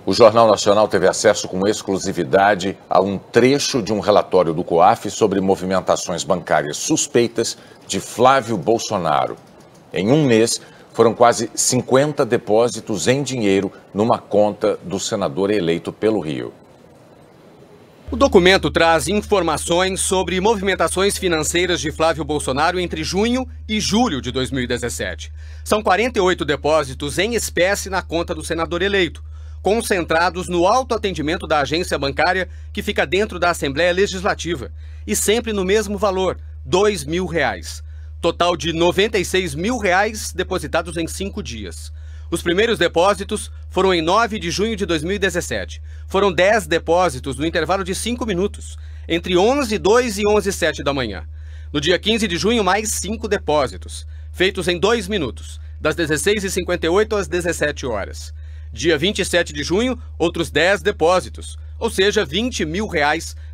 O Jornal Nacional teve acesso com exclusividade a um trecho de um relatório do COAF sobre movimentações bancárias suspeitas de Flávio Bolsonaro. Em um mês, foram quase 50 depósitos em dinheiro numa conta do senador eleito pelo Rio. O documento traz informações sobre movimentações financeiras de Flávio Bolsonaro entre junho e julho de 2017. São 48 depósitos em espécie na conta do senador eleito, concentrados no autoatendimento da agência bancária que fica dentro da Assembleia Legislativa, e sempre no mesmo valor, R$ 2.000. Total de R$ 96 mil depositados em 5 dias. Os primeiros depósitos foram em 9 de junho de 2017. Foram 10 depósitos no intervalo de 5 minutos, entre 11h02 e 11h07 da manhã. No dia 15 de junho, mais 5 depósitos, feitos em 2 minutos, das 16h58 às 17 horas. Dia 27 de junho, outros 10 depósitos, ou seja, R$ 20 mil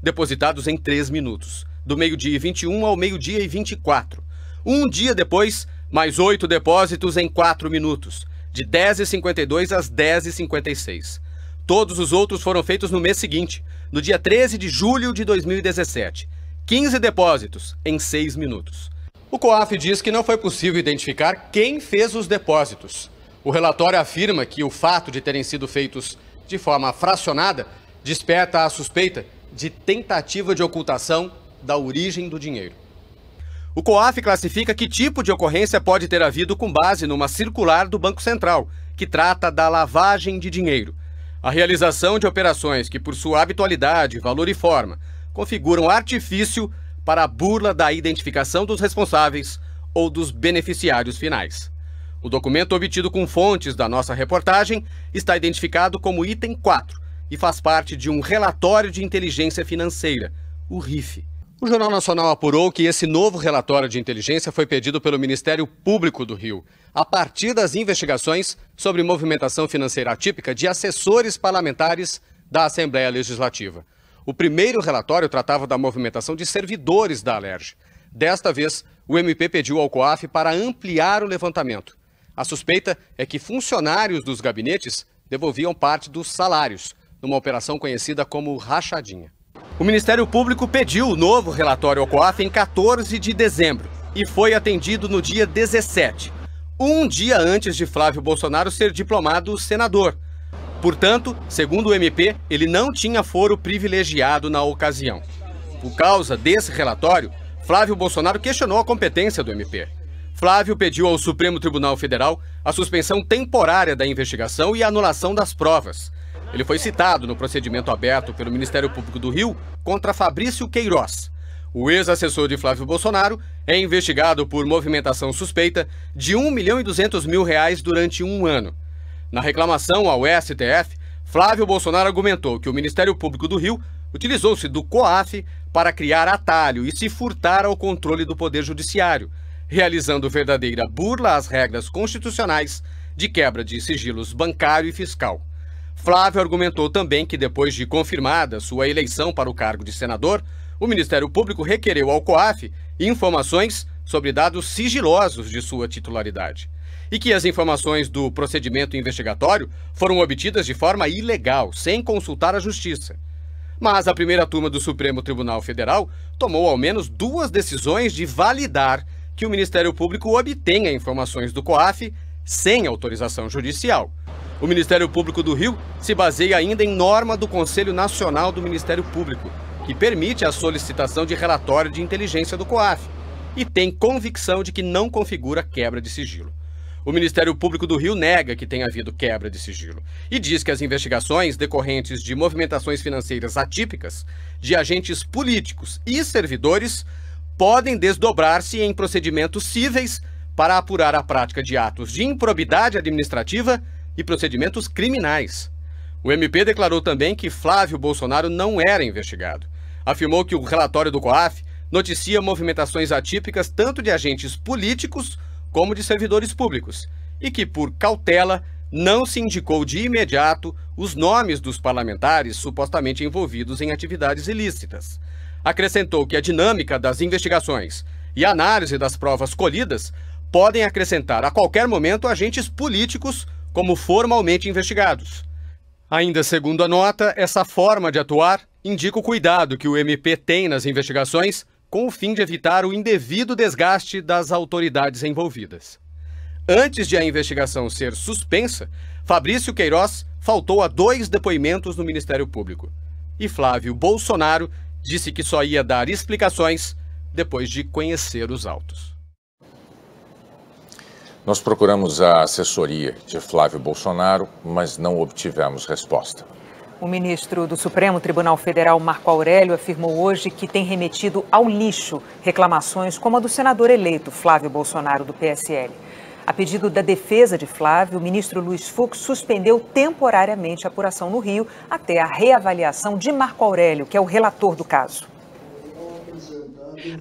depositados em 3 minutos, do meio-dia e 21 ao meio-dia e 24. Um dia depois, mais 8 depósitos em 4 minutos, de 10h52 às 10h56. Todos os outros foram feitos no mês seguinte, no dia 13 de julho de 2017. 15 depósitos em 6 minutos. O COAF diz que não foi possível identificar quem fez os depósitos. O relatório afirma que o fato de terem sido feitos de forma fracionada desperta a suspeita de tentativa de ocultação da origem do dinheiro. O COAF classifica que tipo de ocorrência pode ter havido com base numa circular do Banco Central, que trata da lavagem de dinheiro. A realização de operações que, por sua habitualidade, valor e forma, configuram artifício para a burla da identificação dos responsáveis ou dos beneficiários finais. O documento obtido com fontes da nossa reportagem está identificado como item 4 e faz parte de um relatório de inteligência financeira, o RIF. O Jornal Nacional apurou que esse novo relatório de inteligência foi pedido pelo Ministério Público do Rio, a partir das investigações sobre movimentação financeira atípica de assessores parlamentares da Assembleia Legislativa. O primeiro relatório tratava da movimentação de servidores da Alerj. Desta vez, o MP pediu ao COAF para ampliar o levantamento. A suspeita é que funcionários dos gabinetes devolviam parte dos salários, numa operação conhecida como rachadinha. O Ministério Público pediu o novo relatório ao COAF em 14 de dezembro e foi atendido no dia 17, um dia antes de Flávio Bolsonaro ser diplomado senador. Portanto, segundo o MP, ele não tinha foro privilegiado na ocasião. Por causa desse relatório, Flávio Bolsonaro questionou a competência do MP. Flávio pediu ao Supremo Tribunal Federal a suspensão temporária da investigação e a anulação das provas. Ele foi citado no procedimento aberto pelo Ministério Público do Rio contra Fabrício Queiroz. O ex-assessor de Flávio Bolsonaro é investigado por movimentação suspeita de R$ 1.200.000 durante um ano. Na reclamação ao STF, Flávio Bolsonaro argumentou que o Ministério Público do Rio utilizou-se do COAF para criar atalho e se furtar ao controle do Poder Judiciário, realizando verdadeira burla às regras constitucionais de quebra de sigilos bancário e fiscal. Flávio argumentou também que, depois de confirmada sua eleição para o cargo de senador, o Ministério Público requereu ao COAF informações sobre dados sigilosos de sua titularidade e que as informações do procedimento investigatório foram obtidas de forma ilegal, sem consultar a Justiça. Mas a primeira turma do Supremo Tribunal Federal tomou ao menos 2 decisões de validar que o Ministério Público obtenha informações do COAF sem autorização judicial. O Ministério Público do Rio se baseia ainda em norma do Conselho Nacional do Ministério Público, que permite a solicitação de relatório de inteligência do COAF e tem convicção de que não configura quebra de sigilo. O Ministério Público do Rio nega que tenha havido quebra de sigilo e diz que as investigações decorrentes de movimentações financeiras atípicas de agentes políticos e servidores podem desdobrar-se em procedimentos cíveis para apurar a prática de atos de improbidade administrativa e procedimentos criminais. O MP declarou também que Flávio Bolsonaro não era investigado. Afirmou que o relatório do COAF noticia movimentações atípicas tanto de agentes políticos como de servidores públicos e que, por cautela, não se indicou de imediato os nomes dos parlamentares supostamente envolvidos em atividades ilícitas. Acrescentou que a dinâmica das investigações e a análise das provas colhidas podem acrescentar a qualquer momento agentes políticos como formalmente investigados. Ainda segundo a nota, essa forma de atuar indica o cuidado que o MP tem nas investigações com o fim de evitar o indevido desgaste das autoridades envolvidas. Antes de a investigação ser suspensa, Fabrício Queiroz faltou a 2 depoimentos no Ministério Público. E Flávio Bolsonaro disse que só ia dar explicações depois de conhecer os autos. Nós procuramos a assessoria de Flávio Bolsonaro, mas não obtivemos resposta. O ministro do Supremo Tribunal Federal, Marco Aurélio, afirmou hoje que tem remetido ao lixo reclamações como a do senador eleito Flávio Bolsonaro, do PSL. A pedido da defesa de Flávio, o ministro Luiz Fux suspendeu temporariamente a apuração no Rio até a reavaliação de Marco Aurélio, que é o relator do caso.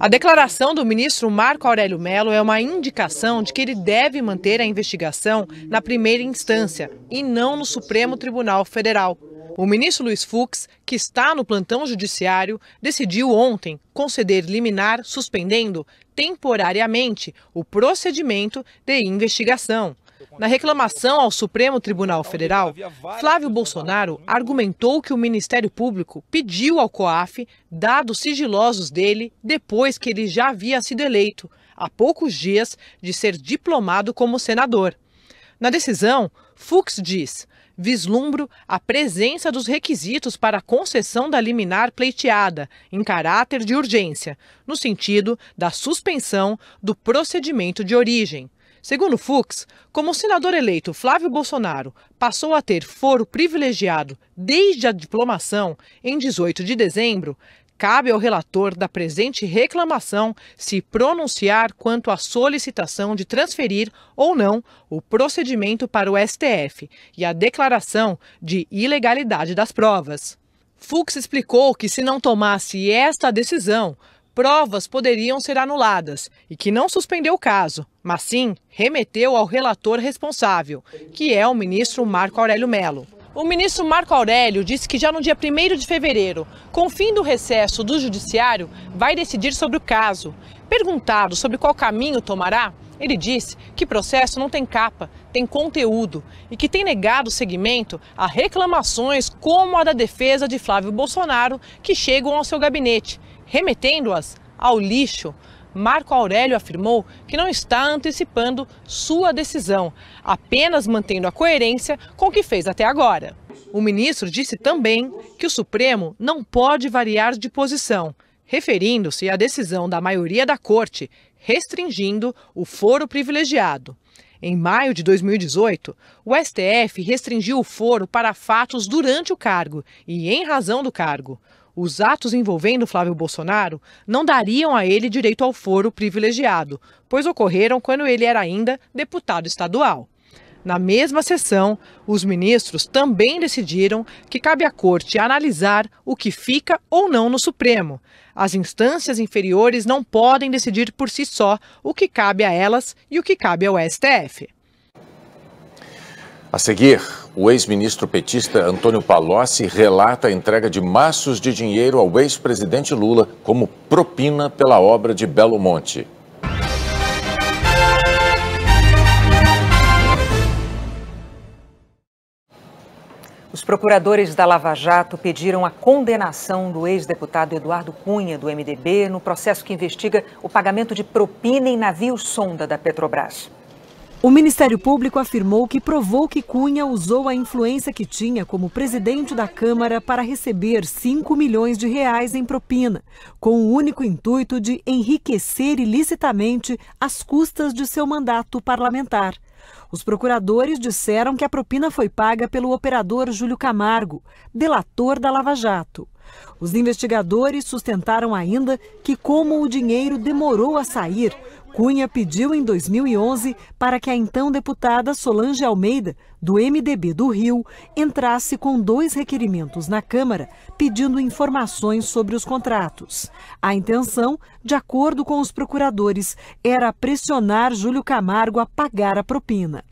A declaração do ministro Marco Aurélio Mello é uma indicação de que ele deve manter a investigação na primeira instância e não no Supremo Tribunal Federal. O ministro Luiz Fux, que está no plantão judiciário, decidiu ontem conceder liminar suspendendo temporariamente o procedimento de investigação. Na reclamação ao Supremo Tribunal Federal, Flávio Bolsonaro argumentou que o Ministério Público pediu ao COAF dados sigilosos dele depois que ele já havia sido eleito, há poucos dias de ser diplomado como senador. Na decisão, Fux diz: vislumbro a presença dos requisitos para a concessão da liminar pleiteada, em caráter de urgência, no sentido da suspensão do procedimento de origem. Segundo Fux, como o senador eleito Flávio Bolsonaro passou a ter foro privilegiado desde a diplomação em 18 de dezembro, cabe ao relator da presente reclamação se pronunciar quanto à solicitação de transferir ou não o procedimento para o STF e a declaração de ilegalidade das provas. Fux explicou que se não tomasse esta decisão, provas poderiam ser anuladas e que não suspendeu o caso, mas sim remeteu ao relator responsável, que é o ministro Marco Aurélio Mello. O ministro Marco Aurélio disse que já no dia 1º de fevereiro, com o fim do recesso do judiciário, vai decidir sobre o caso. Perguntado sobre qual caminho tomará, ele disse que o processo não tem capa, tem conteúdo e que tem negado seguimento a reclamações como a da defesa de Flávio Bolsonaro que chegam ao seu gabinete, remetendo-as ao lixo. Marco Aurélio afirmou que não está antecipando sua decisão, apenas mantendo a coerência com o que fez até agora. O ministro disse também que o Supremo não pode variar de posição, referindo-se à decisão da maioria da Corte, restringindo o foro privilegiado. Em maio de 2018, o STF restringiu o foro para fatos durante o cargo e em razão do cargo. Os atos envolvendo Flávio Bolsonaro não dariam a ele direito ao foro privilegiado, pois ocorreram quando ele era ainda deputado estadual. Na mesma sessão, os ministros também decidiram que cabe à Corte analisar o que fica ou não no Supremo. As instâncias inferiores não podem decidir por si só o que cabe a elas e o que cabe ao STF. A seguir, o ex-ministro petista Antônio Palocci relata a entrega de maços de dinheiro ao ex-presidente Lula como propina pela obra de Belo Monte. Os procuradores da Lava Jato pediram a condenação do ex-deputado Eduardo Cunha, do MDB, no processo que investiga o pagamento de propina em navios-sonda da Petrobras. O Ministério Público afirmou que provou que Cunha usou a influência que tinha como presidente da Câmara para receber 5 milhões de reais em propina, com o único intuito de enriquecer ilicitamente às custas de seu mandato parlamentar. Os procuradores disseram que a propina foi paga pelo operador Júlio Camargo, delator da Lava Jato. Os investigadores sustentaram ainda que, como o dinheiro demorou a sair, Cunha pediu em 2011 para que a então deputada Solange Almeida, do MDB do Rio, entrasse com 2 requerimentos na Câmara pedindo informações sobre os contratos. A intenção, de acordo com os procuradores, era pressionar Júlio Camargo a pagar a propina.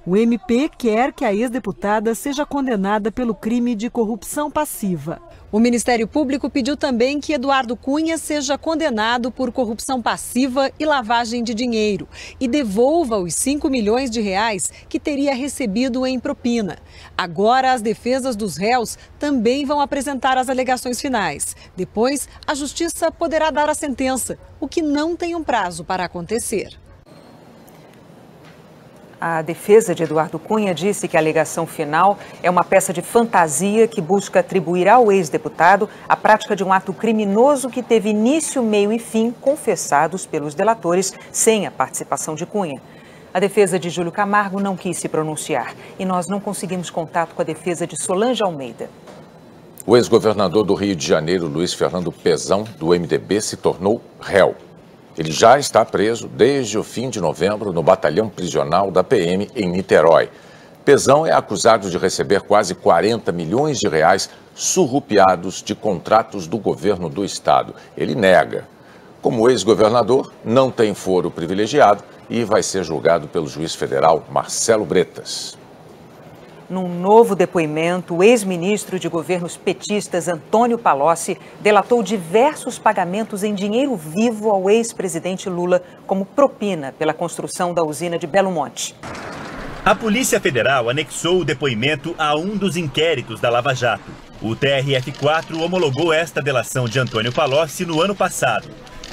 O MP quer que a ex-deputada seja condenada pelo crime de corrupção passiva. O Ministério Público pediu também que Eduardo Cunha seja condenado por corrupção passiva e lavagem de dinheiro e devolva os 5 milhões de reais que teria recebido em propina. Agora, as defesas dos réus também vão apresentar as alegações finais. Depois, a Justiça poderá dar a sentença, o que não tem um prazo para acontecer. A defesa de Eduardo Cunha disse que a alegação final é uma peça de fantasia que busca atribuir ao ex-deputado a prática de um ato criminoso que teve início, meio e fim confessados pelos delatores sem a participação de Cunha. A defesa de Júlio Camargo não quis se pronunciar e nós não conseguimos contato com a defesa de Solange Almeida. O ex-governador do Rio de Janeiro, Luiz Fernando Pezão, do MDB, se tornou réu. Ele já está preso desde o fim de novembro no batalhão prisional da PM em Niterói. Pezão é acusado de receber quase 40 milhões de reais surrupiados de contratos do governo do estado. Ele nega. Como ex-governador, não tem foro privilegiado e vai ser julgado pelo juiz federal Marcelo Bretas. Num novo depoimento, o ex-ministro de governos petistas Antônio Palocci delatou diversos pagamentos em dinheiro vivo ao ex-presidente Lula como propina pela construção da usina de Belo Monte. A Polícia Federal anexou o depoimento a um dos inquéritos da Lava Jato. O TRF4 homologou esta delação de Antônio Palocci no ano passado.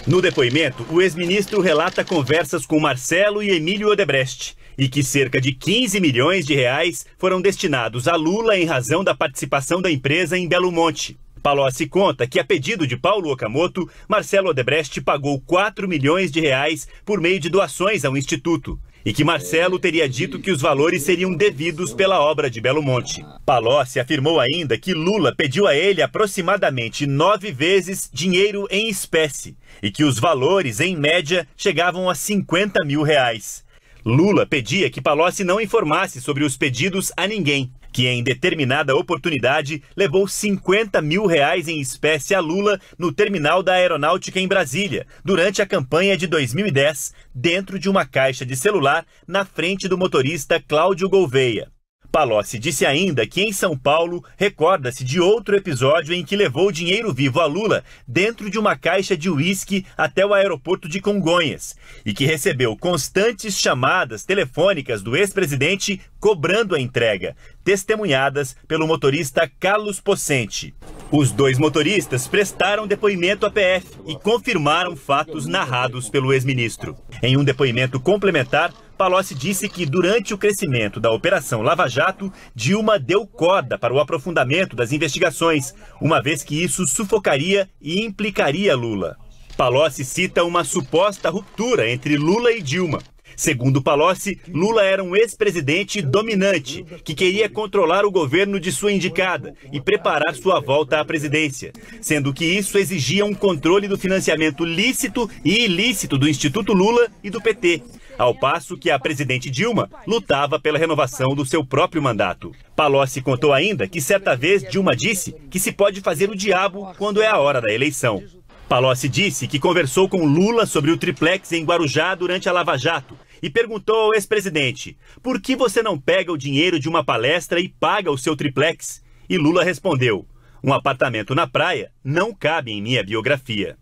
No depoimento, o ex-ministro relata conversas com Marcelo e Emílio Odebrecht e que cerca de 15 milhões de reais foram destinados a Lula em razão da participação da empresa em Belo Monte. Palocci conta que, a pedido de Paulo Okamoto, Marcelo Odebrecht pagou 4 milhões de reais por meio de doações ao Instituto e que Marcelo teria dito que os valores seriam devidos pela obra de Belo Monte. Palocci afirmou ainda que Lula pediu a ele aproximadamente 9 vezes dinheiro em espécie e que os valores, em média, chegavam a 50 mil reais. Lula pedia que Palocci não informasse sobre os pedidos a ninguém, que em determinada oportunidade levou 50 mil reais em espécie a Lula no terminal da Aeronáutica em Brasília, durante a campanha de 2010, dentro de uma caixa de celular na frente do motorista Cláudio Gouveia. Palocci disse ainda que em São Paulo recorda-se de outro episódio em que levou dinheiro vivo a Lula dentro de uma caixa de uísque até o aeroporto de Congonhas e que recebeu constantes chamadas telefônicas do ex-presidente cobrando a entrega, testemunhadas pelo motorista Carlos Pocente. Os dois motoristas prestaram depoimento à PF e confirmaram fatos narrados pelo ex-ministro. Em um depoimento complementar, Palocci disse que durante o crescimento da Operação Lava Jato, Dilma deu corda para o aprofundamento das investigações, uma vez que isso sufocaria e implicaria Lula. Palocci cita uma suposta ruptura entre Lula e Dilma. Segundo Palocci, Lula era um ex-presidente dominante, que queria controlar o governo de sua indicada e preparar sua volta à presidência, sendo que isso exigia um controle do financiamento lícito e ilícito do Instituto Lula e do PT, ao passo que a presidente Dilma lutava pela renovação do seu próprio mandato. Palocci contou ainda que certa vez Dilma disse que se pode fazer o diabo quando é a hora da eleição. Palocci disse que conversou com Lula sobre o triplex em Guarujá durante a Lava Jato e perguntou ao ex-presidente: por que você não pega o dinheiro de uma palestra e paga o seu triplex? E Lula respondeu: um apartamento na praia não cabe em minha biografia.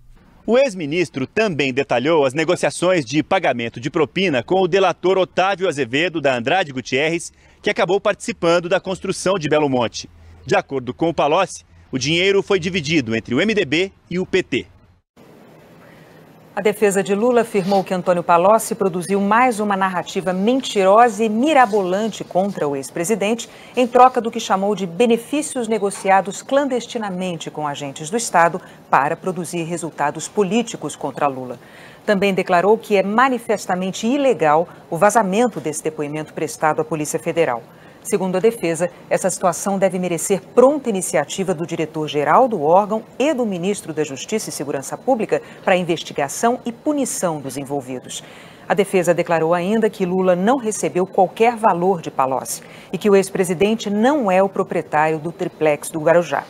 O ex-ministro também detalhou as negociações de pagamento de propina com o delator Otávio Azevedo, da Andrade Gutierrez, que acabou participando da construção de Belo Monte. De acordo com o Palocci, o dinheiro foi dividido entre o MDB e o PT. A defesa de Lula afirmou que Antônio Palocci produziu mais uma narrativa mentirosa e mirabolante contra o ex-presidente, em troca do que chamou de benefícios negociados clandestinamente com agentes do Estado para produzir resultados políticos contra Lula. Também declarou que é manifestamente ilegal o vazamento desse depoimento prestado à Polícia Federal. Segundo a defesa, essa situação deve merecer pronta iniciativa do diretor-geral do órgão e do ministro da Justiça e Segurança Pública para investigação e punição dos envolvidos. A defesa declarou ainda que Lula não recebeu qualquer valor de Palocci e que o ex-presidente não é o proprietário do triplex do Guarujá.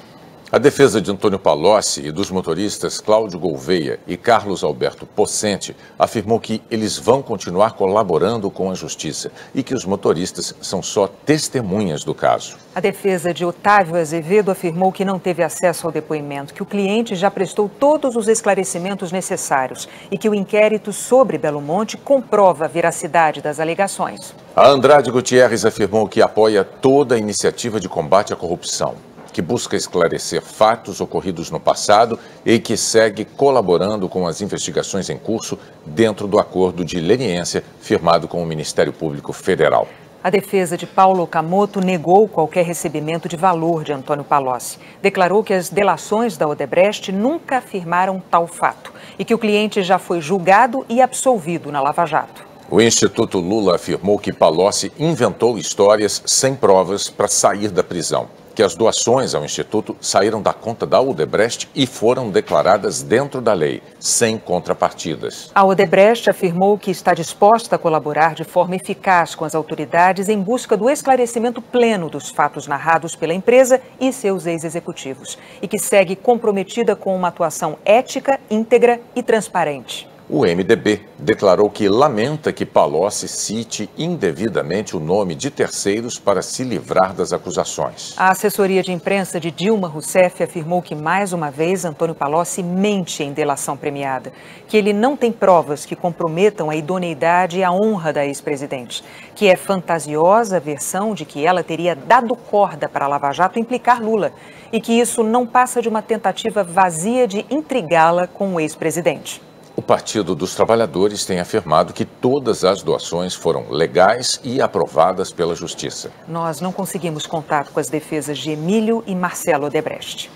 A defesa de Antônio Palocci e dos motoristas Cláudio Gouveia e Carlos Alberto Pocente afirmou que eles vão continuar colaborando com a justiça e que os motoristas são só testemunhas do caso. A defesa de Otávio Azevedo afirmou que não teve acesso ao depoimento, que o cliente já prestou todos os esclarecimentos necessários e que o inquérito sobre Belo Monte comprova a veracidade das alegações. A Andrade Gutierrez afirmou que apoia toda a iniciativa de combate à corrupção, que busca esclarecer fatos ocorridos no passado e que segue colaborando com as investigações em curso dentro do acordo de leniência firmado com o Ministério Público Federal. A defesa de Paulo Camoto negou qualquer recebimento de valor de Antônio Palocci. Declarou que as delações da Odebrecht nunca afirmaram tal fato e que o cliente já foi julgado e absolvido na Lava Jato. O Instituto Lula afirmou que Palocci inventou histórias sem provas para sair da prisão, que as doações ao Instituto saíram da conta da Odebrecht e foram declaradas dentro da lei, sem contrapartidas. A Odebrecht afirmou que está disposta a colaborar de forma eficaz com as autoridades em busca do esclarecimento pleno dos fatos narrados pela empresa e seus ex-executivos, e que segue comprometida com uma atuação ética, íntegra e transparente. O MDB declarou que lamenta que Palocci cite indevidamente o nome de terceiros para se livrar das acusações. A assessoria de imprensa de Dilma Rousseff afirmou que, mais uma vez, Antônio Palocci mente em delação premiada, que ele não tem provas que comprometam a idoneidade e a honra da ex-presidente, que é fantasiosa a versão de que ela teria dado corda para a Lava Jato implicar Lula e que isso não passa de uma tentativa vazia de intrigá-la com o ex-presidente. O Partido dos Trabalhadores tem afirmado que todas as doações foram legais e aprovadas pela Justiça. Nós não conseguimos contato com as defesas de Emílio e Marcelo Odebrecht.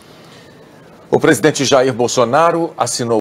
O presidente Jair Bolsonaro assinou